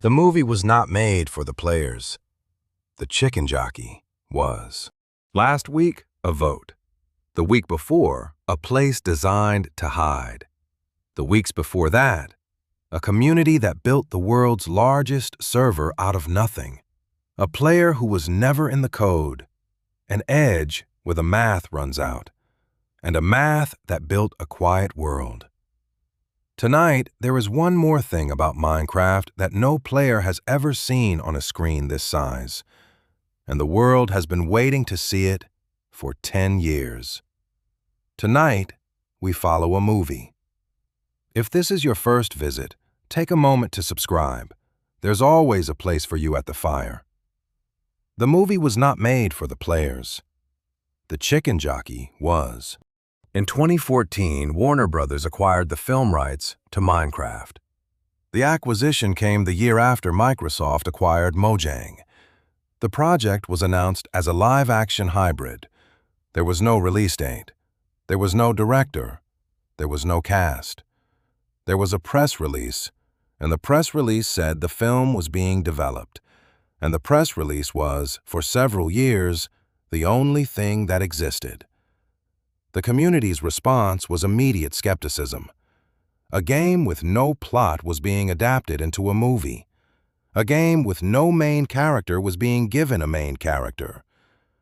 The movie was not made for the players. The chicken jockey was. Last week, a vote. The week before, a place designed to hide. The weeks before that, a community that built the world's largest server out of nothing. A player who was never in the code. An edge where the math runs out. And a math that built a quiet world. Tonight, there is one more thing about Minecraft that no player has ever seen on a screen this size. And the world has been waiting to see it for 10 years. Tonight, we follow a movie. If this is your first visit, take a moment to subscribe. There's always a place for you at the fire. The movie was not made for the players. The chicken jockey was. In 2014, Warner Brothers acquired the film rights to Minecraft. The acquisition came the year after Microsoft acquired Mojang. The project was announced as a live-action hybrid. There was no release date. There was no director. There was no cast. There was a press release, and the press release said the film was being developed. And the press release was, for several years, the only thing that existed. The community's response was immediate skepticism. A game with no plot was being adapted into a movie. A game with no main character was being given a main character.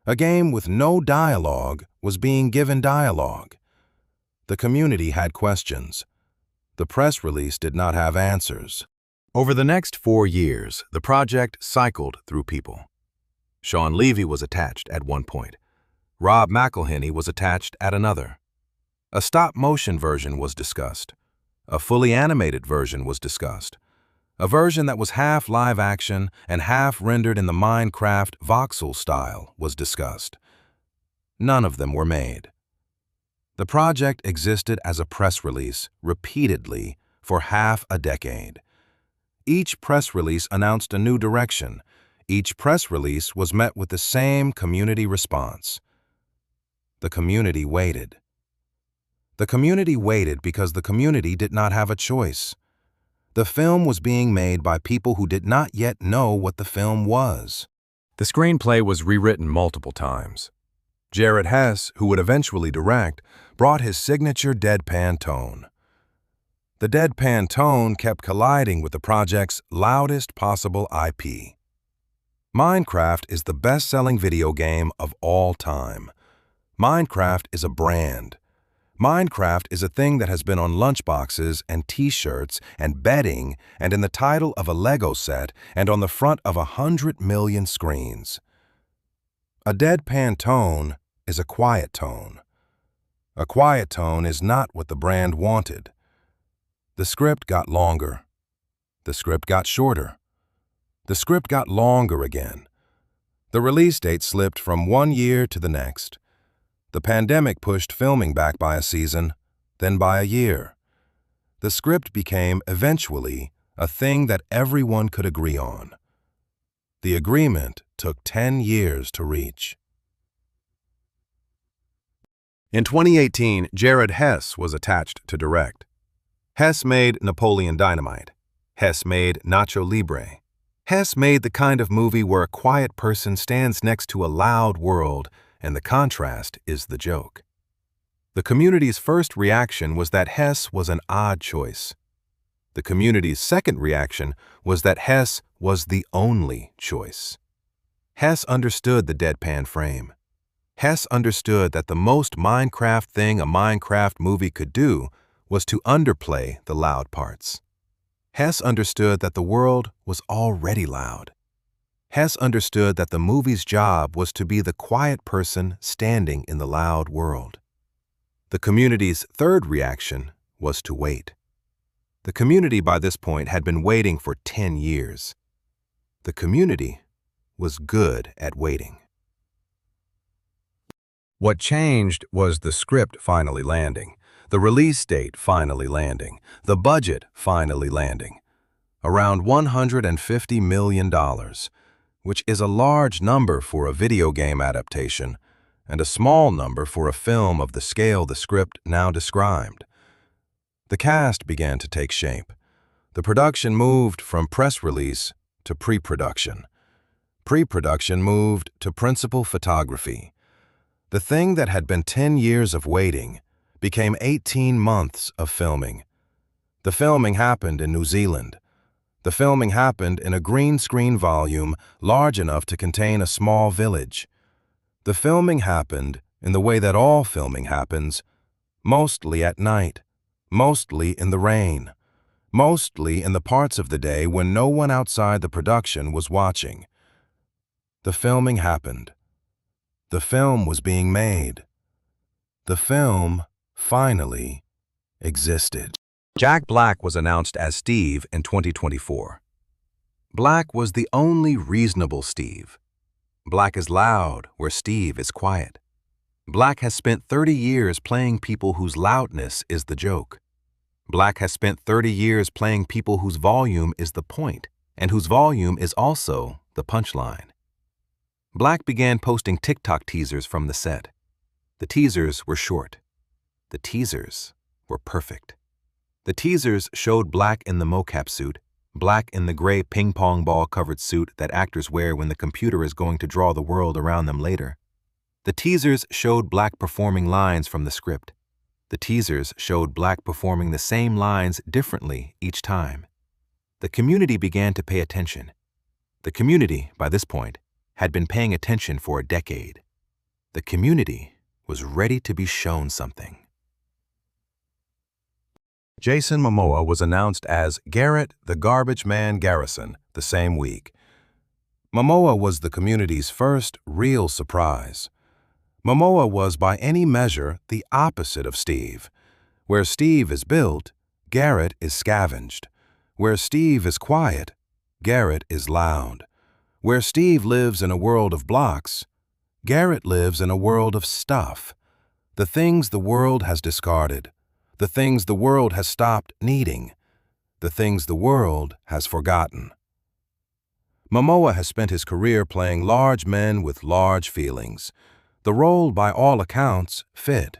A game with no dialogue was being given dialogue. The community had questions. The press release did not have answers. Over the next 4 years, the project cycled through people. Sean Levy was attached at one point. Rob McElhenney was attached at another. A stop-motion version was discussed. A fully animated version was discussed. A version that was half live-action and half rendered in the Minecraft voxel style was discussed. None of them were made. The project existed as a press release repeatedly for half a decade. Each press release announced a new direction. Each press release was met with the same community response. The community waited. The community waited because the community did not have a choice. The film was being made by people who did not yet know what the film was. The screenplay was rewritten multiple times. Garrett Hess, who would eventually direct, brought his signature deadpan tone. The deadpan tone kept colliding with the project's loudest possible IP. Minecraft is the best-selling video game of all time. Minecraft is a brand. Minecraft is a thing that has been on lunchboxes and t-shirts and bedding and in the title of a Lego set and on the front of 100 million screens. A deadpan tone is a quiet tone. A quiet tone is not what the brand wanted. The script got longer. The script got shorter. The script got longer again. The release date slipped from 1 year to the next. The pandemic pushed filming back by a season, then by a year. The script became, eventually, a thing that everyone could agree on. The agreement took 10 years to reach. In 2018, Jared Hess was attached to direct. Hess made Napoleon Dynamite. Hess made Nacho Libre. Hess made the kind of movie where a quiet person stands next to a loud world, and the contrast is the joke. The community's first reaction was that Hess was an odd choice. The community's second reaction was that Hess was the only choice. Hess understood the deadpan frame. Hess understood that the most Minecraft thing a Minecraft movie could do was to underplay the loud parts. Hess understood that the world was already loud. Hess understood that the movie's job was to be the quiet person standing in the loud world. The community's third reaction was to wait. The community by this point had been waiting for 10 years. The community was good at waiting. What changed was the script finally landing, the release date finally landing, the budget finally landing. Around $150 million. Which is a large number for a video game adaptation and a small number for a film of the scale the script now described. The cast began to take shape. The production moved from press release to pre-production. Pre-production moved to principal photography. The thing that had been 10 years of waiting became 18 months of filming. The filming happened in New Zealand. The filming happened in a green screen volume large enough to contain a small village. The filming happened in the way that all filming happens, mostly at night, mostly in the rain, mostly in the parts of the day when no one outside the production was watching. The filming happened. The film was being made. The film finally existed. Jack Black was announced as Steve in 2024. Black was the only reasonable Steve. Black is loud where Steve is quiet. Black has spent 30 years playing people whose loudness is the joke. Black has spent 30 years playing people whose volume is the point, and whose volume is also the punchline. Black began posting TikTok teasers from the set. The teasers were short. The teasers were perfect. The teasers showed Black in the mocap suit, Black in the gray ping-pong ball-covered suit that actors wear when the computer is going to draw the world around them later. The teasers showed Black performing lines from the script. The teasers showed Black performing the same lines differently each time. The community began to pay attention. The community, by this point, had been paying attention for a decade. The community was ready to be shown something. Jason Momoa was announced as Garrett the Garbage Man Garrison the same week. Momoa was the community's first real surprise. Momoa was by any measure the opposite of Steve. Where Steve is built, Garrett is scavenged. Where Steve is quiet, Garrett is loud. Where Steve lives in a world of blocks, Garrett lives in a world of stuff. The things the world has discarded. The things the world has stopped needing. The things the world has forgotten. Momoa has spent his career playing large men with large feelings. The role, by all accounts, fit.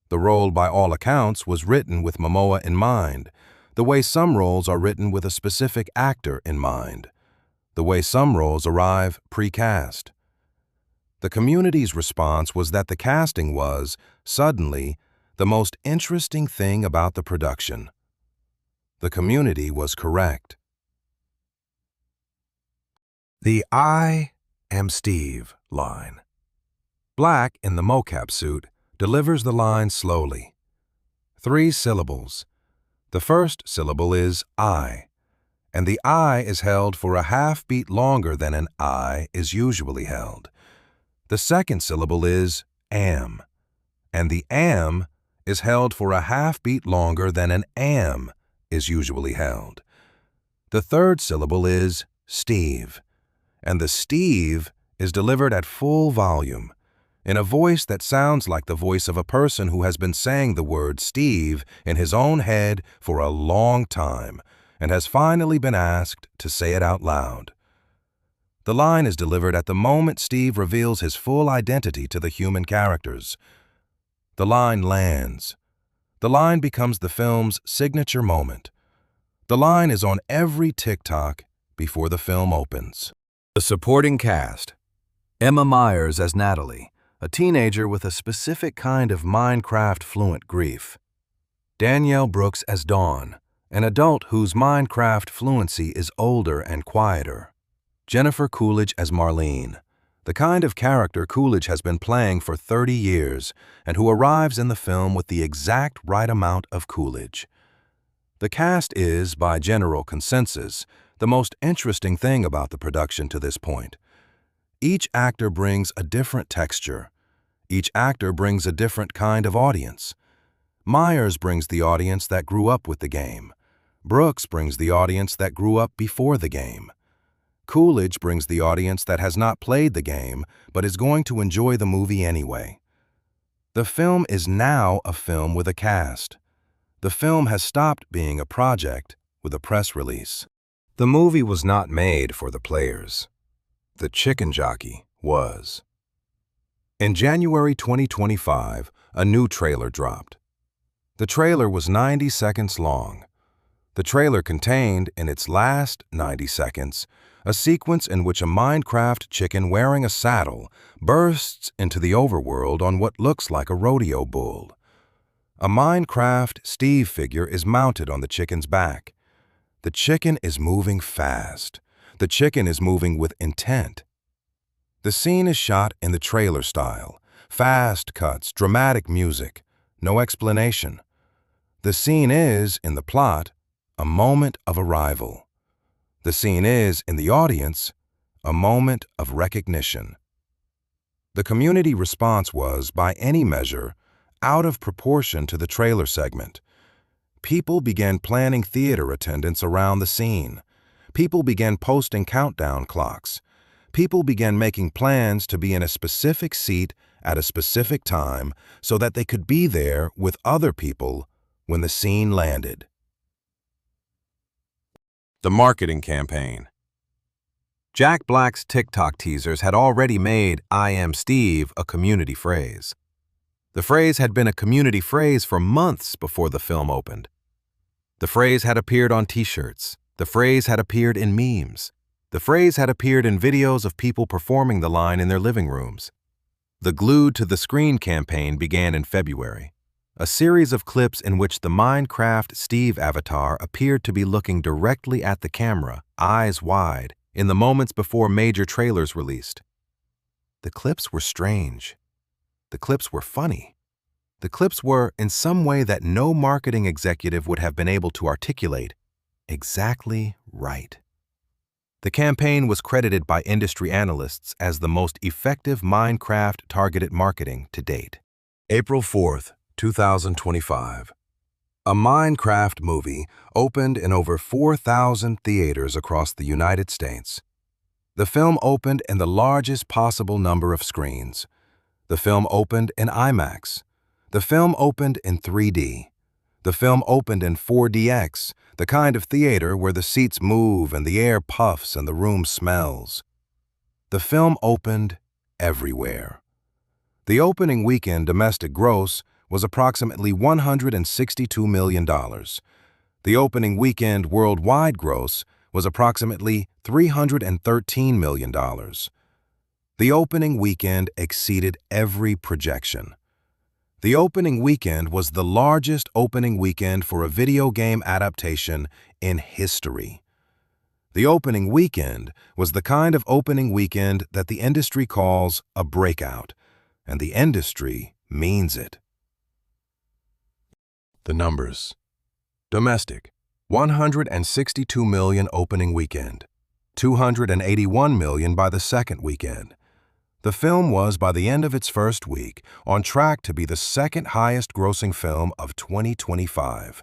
The role, by all accounts, was written with Momoa in mind, the way some roles are written with a specific actor in mind, the way some roles arrive pre-cast. The community's response was that the casting was, suddenly, the most interesting thing about the production. The community was correct. The "I am Steve" line. Black, in the mocap suit, delivers the line slowly. 3 syllables. The first syllable is I, and the I is held for a half beat longer than an I is usually held. The second syllable is am, and the am is held for a half beat longer than an am is usually held. The third syllable is Steve, and the Steve is delivered at full volume, in a voice that sounds like the voice of a person who has been saying the word Steve in his own head for a long time and has finally been asked to say it out loud. The line is delivered at the moment Steve reveals his full identity to the human characters. The line lands. The line becomes the film's signature moment. The line is on every TikTok before the film opens. The supporting cast. Emma Myers as Natalie, a teenager with a specific kind of Minecraft-fluent grief. Danielle Brooks as Dawn, an adult whose Minecraft fluency is older and quieter. Jennifer Coolidge as Marlene, the kind of character Coolidge has been playing for 30 years and who arrives in the film with the exact right amount of Coolidge. The cast is, by general consensus, the most interesting thing about the production to this point. Each actor brings a different texture. Each actor brings a different kind of audience. Myers brings the audience that grew up with the game. Brooks brings the audience that grew up before the game. Coolidge brings the audience that has not played the game but is going to enjoy the movie anyway. The film is now a film with a cast. The film has stopped being a project with a press release. The movie was not made for the players. The chicken jockey was. In January 2025, a new trailer dropped. The trailer was 90 seconds long. The trailer contained, in its last 90 seconds, a sequence in which a Minecraft chicken wearing a saddle bursts into the overworld on what looks like a rodeo bull. A Minecraft Steve figure is mounted on the chicken's back. The chicken is moving fast. The chicken is moving with intent. The scene is shot in the trailer style. Fast cuts, dramatic music, no explanation. The scene is, in the plot, a moment of arrival. The scene is, in the audience, a moment of recognition. The community response was, by any measure, out of proportion to the trailer segment. People began planning theater attendance around the scene. People began posting countdown clocks. People began making plans to be in a specific seat at a specific time so that they could be there with other people when the scene landed. The marketing campaign. Jack Black's TikTok teasers had already made "I am Steve" a community phrase. The phrase had been a community phrase for months before the film opened. The phrase had appeared on t-shirts. The phrase had appeared in memes. The phrase had appeared in videos of people performing the line in their living rooms. The Glued to the Screen campaign began in February, a series of clips in which the Minecraft Steve avatar appeared to be looking directly at the camera, eyes wide, in the moments before major trailers released. The clips were strange. The clips were funny. The clips were, in some way that no marketing executive would have been able to articulate, exactly right. The campaign was credited by industry analysts as the most effective Minecraft targeted marketing to date. April 4th, 2025. A Minecraft movie opened in over 4,000 theaters across the United States. The film opened in the largest possible number of screens. The film opened in IMAX. The film opened in 3D. The film opened in 4DX, the kind of theater where the seats move and the air puffs and the room smells. The film opened everywhere. The opening weekend domestic gross was approximately $162 million. The opening weekend worldwide gross was approximately $313 million. The opening weekend exceeded every projection. The opening weekend was the largest opening weekend for a video game adaptation in history. The opening weekend was the kind of opening weekend that the industry calls a breakout, and the industry means it. The numbers. Domestic, 162 million opening weekend, 281 million by the second weekend. The film was, by the end of its first week, on track to be the second highest grossing film of 2025.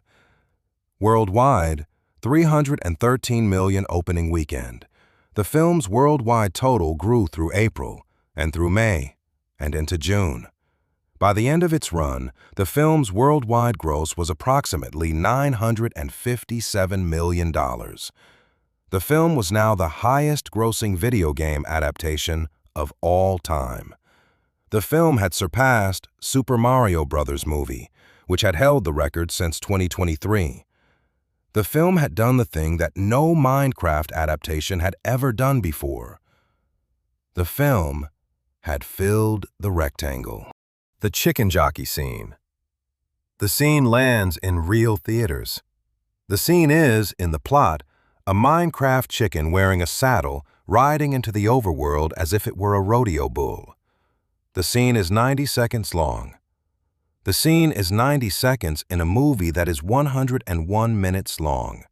Worldwide, 313 million opening weekend. The film's worldwide total grew through April, and through May, and into June. By the end of its run, the film's worldwide gross was approximately $957 million. The film was now the highest-grossing video game adaptation of all time. The film had surpassed Super Mario Bros. Movie, which had held the record since 2023. The film had done the thing that no Minecraft adaptation had ever done before. The film had filled the rectangle. The chicken jockey scene. The scene lands in real theaters. The scene is, in the plot, a Minecraft chicken wearing a saddle riding into the overworld as if it were a rodeo bull. The scene is 90 seconds long. The scene is 90 seconds in a movie that is 101 minutes long.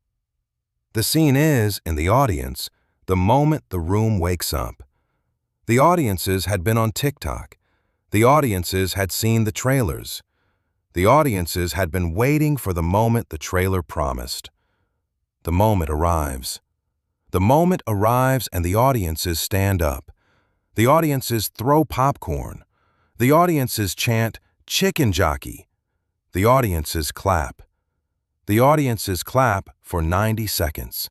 The scene is, in the audience, the moment the room wakes up. The audiences had been on TikTok. The audiences had seen the trailers. The audiences had been waiting for the moment the trailer promised. The moment arrives. The moment arrives and the audiences stand up. The audiences throw popcorn. The audiences chant, "Chicken jockey." The audiences clap. The audiences clap for 90 seconds.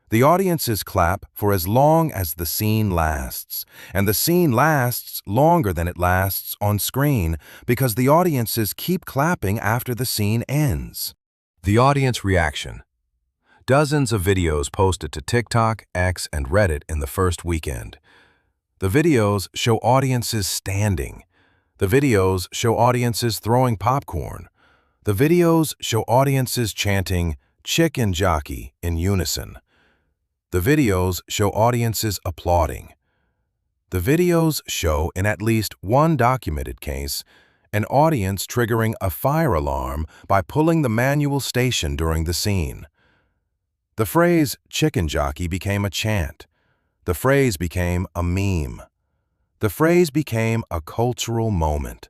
The audiences clap for as long as the scene lasts, and the scene lasts longer than it lasts on screen because the audiences keep clapping after the scene ends. The audience reaction. Dozens of videos posted to TikTok, X, and Reddit in the first weekend. The videos show audiences standing. The videos show audiences throwing popcorn. The videos show audiences chanting "Chicken Jockey" in unison. The videos show audiences applauding. The videos show, in at least one documented case, an audience triggering a fire alarm by pulling the manual station during the scene. The phrase "chicken jockey" became a chant. The phrase became a meme. The phrase became a cultural moment.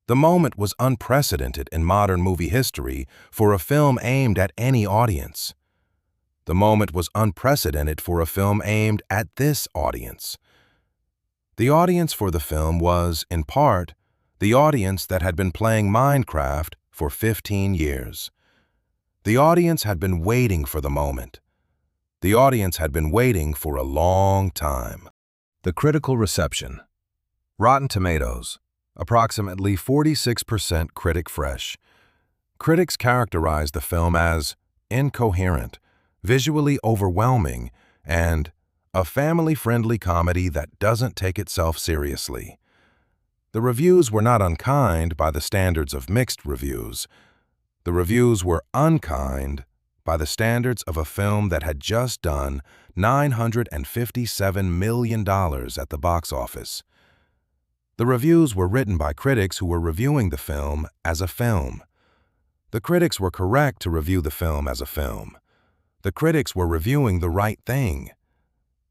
The moment was unprecedented in modern movie history for a film aimed at any audience. The moment was unprecedented for a film aimed at this audience. The audience for the film was, in part, the audience that had been playing Minecraft for 15 years. The audience had been waiting for the moment. The audience had been waiting for a long time. The critical reception. Rotten Tomatoes, approximately 46% critic fresh. Critics characterized the film as incoherent, visually overwhelming, and a family-friendly comedy that doesn't take itself seriously. The reviews were not unkind by the standards of mixed reviews. The reviews were unkind by the standards of a film that had just done $957 million at the box office. The reviews were written by critics who were reviewing the film as a film. The critics were correct to review the film as a film. The critics were reviewing the right thing.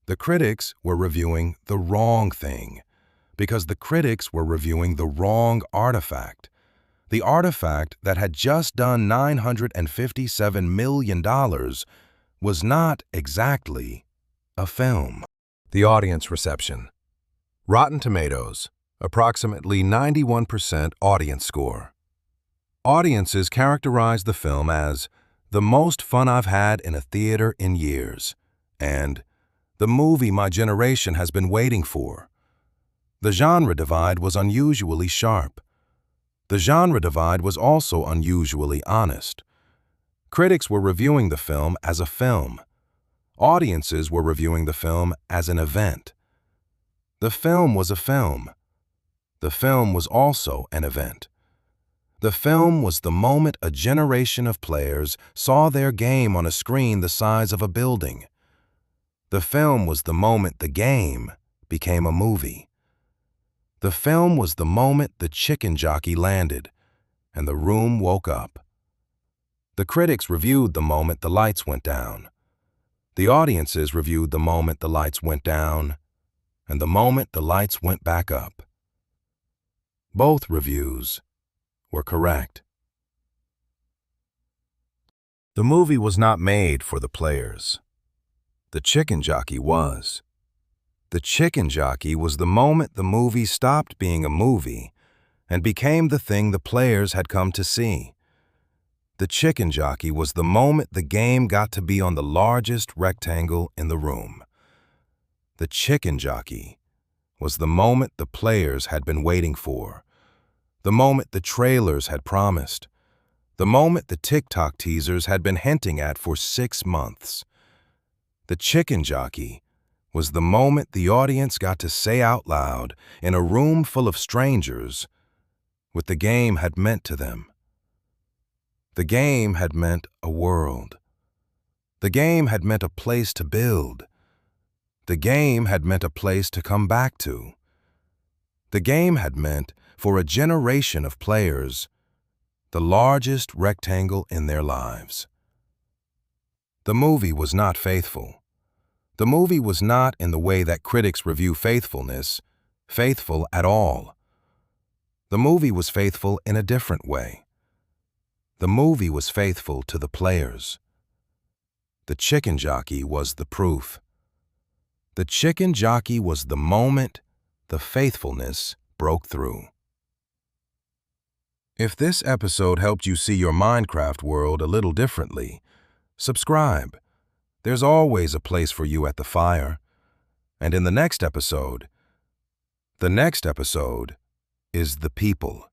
The critics were reviewing the wrong thing, because the critics were reviewing the wrong artifact. The artifact that had just done $957 million was not exactly a film. The audience reception. Rotten Tomatoes, approximately 91% audience score. Audiences characterized the film as the most fun I've had in a theater in years, and the movie my generation has been waiting for. The genre divide was unusually sharp. The genre divide was also unusually honest. Critics were reviewing the film as a film. Audiences were reviewing the film as an event. The film was a film. The film was also an event. The film was the moment a generation of players saw their game on a screen the size of a building. The film was the moment the game became a movie. The film was the moment the chicken jockey landed and the room woke up. The critics reviewed the moment the lights went down. The audiences reviewed the moment the lights went down and the moment the lights went back up. Both reviews were correct. The movie was not made for the players. The chicken jockey was. The chicken jockey was the moment the movie stopped being a movie and became the thing the players had come to see. The chicken jockey was the moment the game got to be on the largest rectangle in the room. The chicken jockey was the moment the players had been waiting for, the moment the trailers had promised, the moment the TikTok teasers had been hinting at for 6 months. The chicken jockey was the moment the audience got to say out loud in a room full of strangers what the game had meant to them. The game had meant a world. The game had meant a place to build. The game had meant a place to come back to. The game had meant, for a generation of players, the largest rectangle in their lives. The movie was not faithful. The movie was not, in the way that critics review faithfulness, faithful at all. The movie was faithful in a different way. The movie was faithful to the players. The chicken jockey was the proof. The chicken jockey was the moment the faithfulness broke through. If this episode helped you see your Minecraft world a little differently, subscribe. There's always a place for you at the fire. And in the next episode is the people.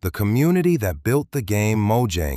The community that built the game Mojo